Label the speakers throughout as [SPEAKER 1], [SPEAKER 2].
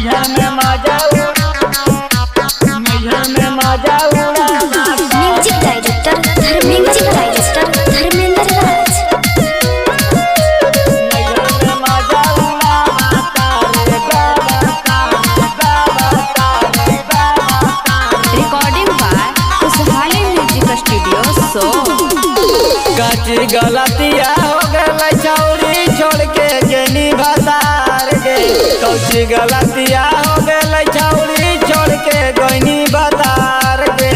[SPEAKER 1] नैहर में मजा उड़ा
[SPEAKER 2] म्यूजिक डायरेक्टर धर्मेंद्र राज।
[SPEAKER 1] नैहर में मजा उड़ा
[SPEAKER 2] रिकॉर्डिंग बाय खुशहाली म्यूजिक स्टूडियो सो।
[SPEAKER 1] काची गलतिया हो गई छौरी छोड़ के गेनी भतार गे। कौची गलतिया हो गई छौरी छोड़ के गईनी भतार गे।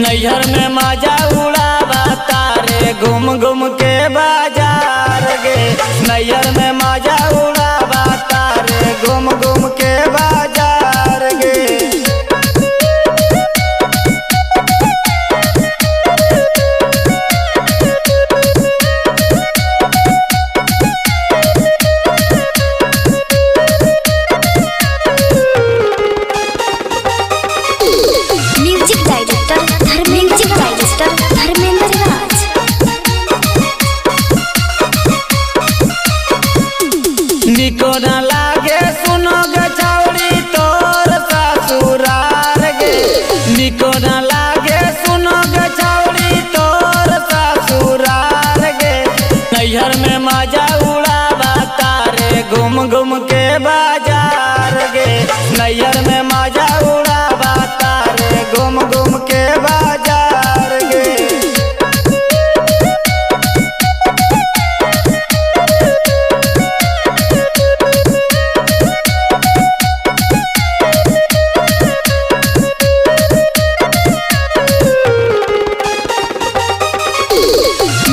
[SPEAKER 1] नैहर में मजा उड़ावा तारे घूम घूम के बाजार गे। नैहर में मजा उड़ावा तारे घूम घूम के बाजार गे।
[SPEAKER 2] म्यूजिक डायरेक्टर धर्मेंद्र राज।
[SPEAKER 1] निको न लागे सुनो गे छौरी तोर ससुरार गे। निको न लागे सुनो गे छौरी तोर ससुरार गे। नैहर में मजा उड़ावा तारे घूम घूम के बाजार गे। नैहर में मजा उड़ावा तारे घूम घूम के बाजार गे।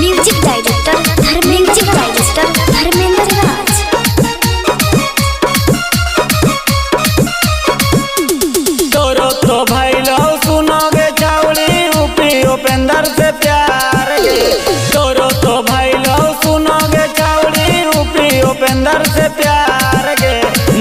[SPEAKER 2] म्यूजिक डायरेक्टर धर्मेंद्र राज।
[SPEAKER 1] तोरो तो भैलो सुनोगे छौरी यूपी उपेंद्र से प्यार गे। तोरो तो भैलो सुनोगे छौरी यूपी उपेंद्र से प्यार गे।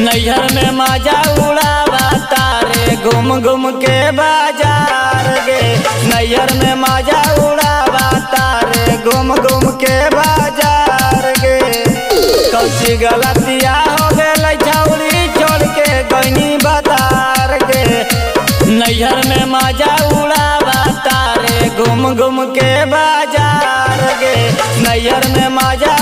[SPEAKER 1] नैहर में मजा उड़ावा तारे घूम घूम के बाजार गे। नैहर में मजा उड़ावा तारे घूम घूम के बाजार गे। कौची गलतिया हो गई छौरी छोड़ के गईनी भतार गे। नैहर में मजा उड़ावा तारे घूम घूम के बाजार गे। नैहर में मजा